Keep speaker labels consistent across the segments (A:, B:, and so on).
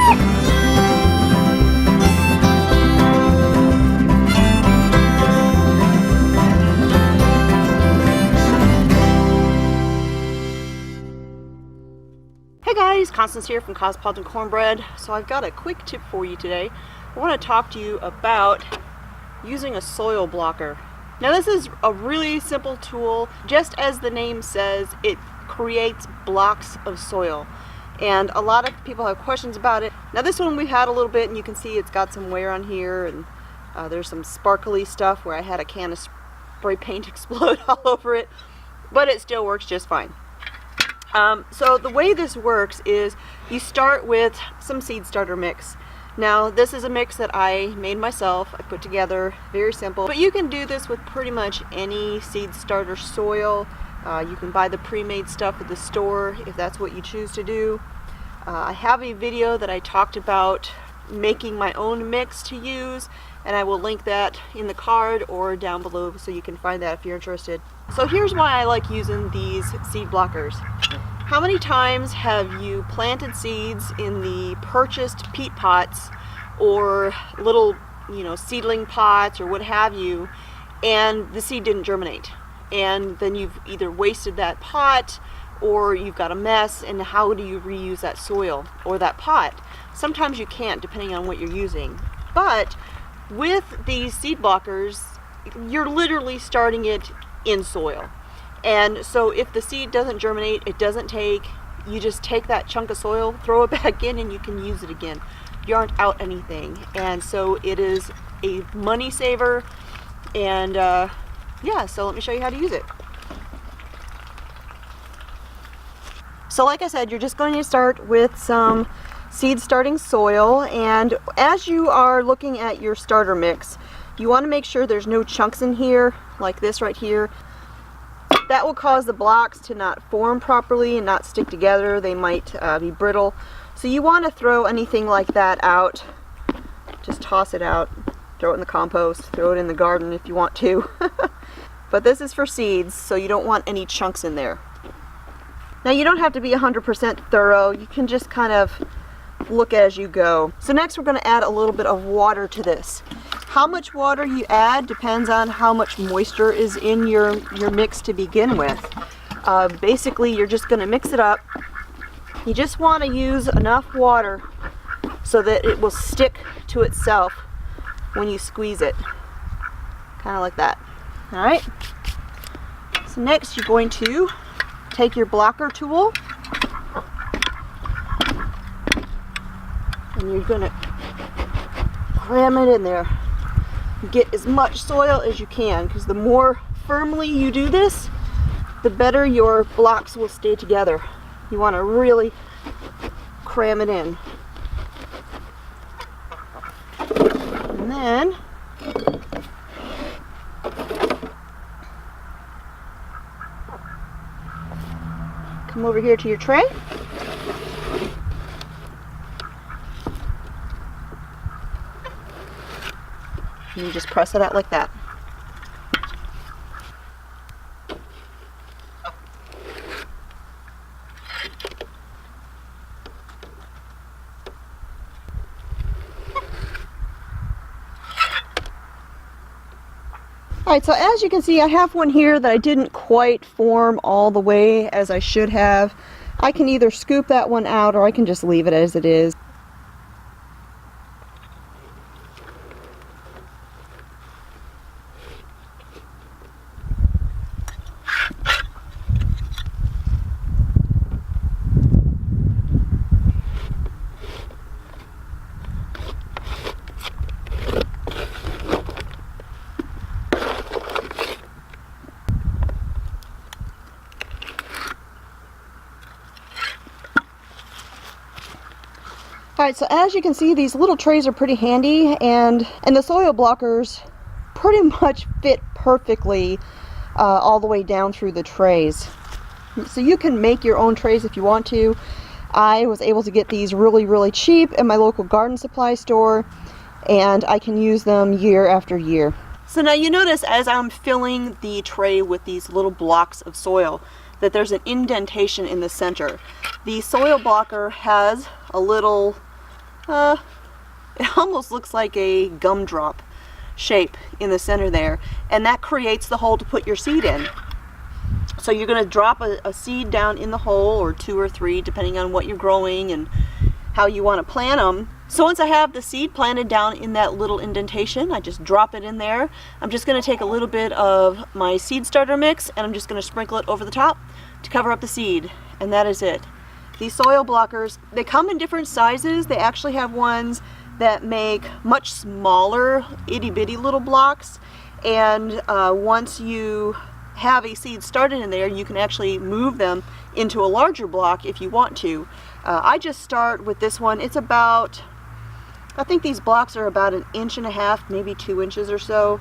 A: Hey guys, Constance here from Cosmopolitan Cornbread. So I've got a quick tip for you today. I want to talk to you about using a soil blocker. Now this is a really simple tool. Just as the name says, it creates blocks of soil. And a lot of people have questions about it. Now this one we've had a little bit, and you can see it's got some wear on here, and there's some sparkly stuff where I had a can of spray paint explode all over it, but it still works just fine. So the way this works is you start with some seed starter mix. Now this is a mix that I made myself. I put together, very simple, but you can do this with pretty much any seed starter soil. You can buy the pre-made stuff at the store if that's what you choose to do. I have a video that I talked about making my own mix to use, and I will link that in the card or down below so you can find that if you're interested. So here's why I like using these seed blockers. How many times have you planted seeds in the purchased peat pots or little, seedling pots or what have you, and the seed didn't germinate? And then you've either wasted that pot or you've got a mess, and how do you reuse that soil or that pot? Sometimes you can't, depending on what you're using. But with these seed blockers, you're literally starting it in soil. And so if the seed doesn't germinate, it doesn't take, you just take that chunk of soil, throw it back in, and you can use it again. You aren't out anything. And so it is a money saver. And yeah, so let me show you how to use it. So like I said, you're just going to start with some seed starting soil, and as you are looking at your starter mix, you want to make sure there's no chunks in here, like this right here. That will cause the blocks to not form properly and not stick together. They might be brittle. So you want to throw anything like that out. Just toss it out, throw it in the compost, throw it in the garden if you want to. But this is for seeds, so you don't want any chunks in there. Now you don't have to be 100% thorough. You can just kind of look as you go. So next we're going to add a little bit of water to this. How much water you add depends on how much moisture is in your mix to begin with. Basically, you're just going to mix it up. You just want to use enough water so that it will stick to itself when you squeeze it. Kind of like that. Alright? So next you're going to take your blocker tool and you're going to cram it in there. Get as much soil as you can, because the more firmly you do this, the better your blocks will stay together. You want to really cram it in. And then come over here to your tray. And you just press it out like that. Alright, so as you can see, I have one here that I didn't quite form all the way as I should have. I can either scoop that one out or I can just leave it as it is. Alright, so as you can see, these little trays are pretty handy, and the soil blockers pretty much fit perfectly all the way down through the trays. So you can make your own trays if you want to. I was able to get these really cheap at my local garden supply store, and I can use them year after year. So now you notice as I'm filling the tray with these little blocks of soil that there's an indentation in the center. The soil blocker has a little it almost looks like a gumdrop shape in the center there, and that creates the hole to put your seed in. So you're going to drop a seed down in the hole, or 2 or 3 depending on what you're growing and how you want to plant them. So once I have the seed planted down in that little indentation, I just drop it in there. I'm just going to take a little bit of my seed starter mix and I'm just going to sprinkle it over the top to cover up the seed, and that is it. These soil blockers, they come in different sizes. They actually have ones that make much smaller itty bitty little blocks, and once you have a seed started in there, you can actually move them into a larger block if you want to. I just start with this one. It's about, I think these blocks are about 1.5 inches, maybe 2 inches or so.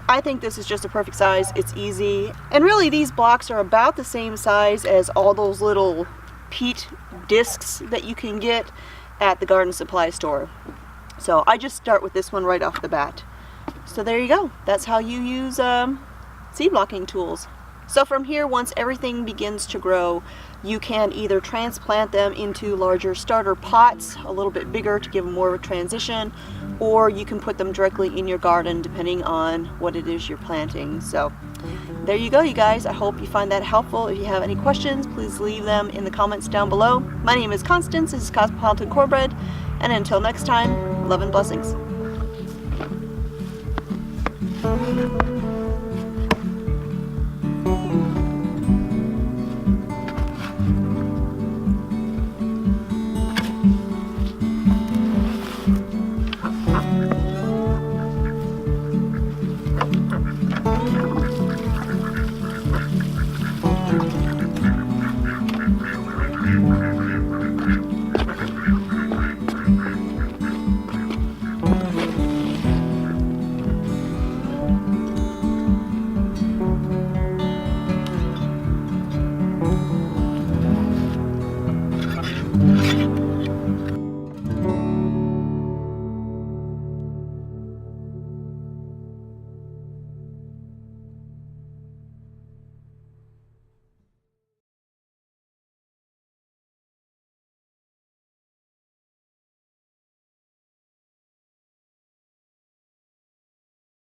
A: I think this is just a perfect size. It's easy, and really these blocks are about the same size as all those little peat discs that you can get at the garden supply store. So I just start with this one right off the bat. So there you go. That's how you use seed blocking tools. So from here, once everything begins to grow, you can either transplant them into larger starter pots, a little bit bigger to give them more of a transition, or you can put them directly in your garden depending on what it is you're planting. So there you go, you guys. I hope you find that helpful. If you have any questions, please leave them in the comments down below. My name is Constance. This is Cosmopolitan Cornbread, and until next time, love and blessings.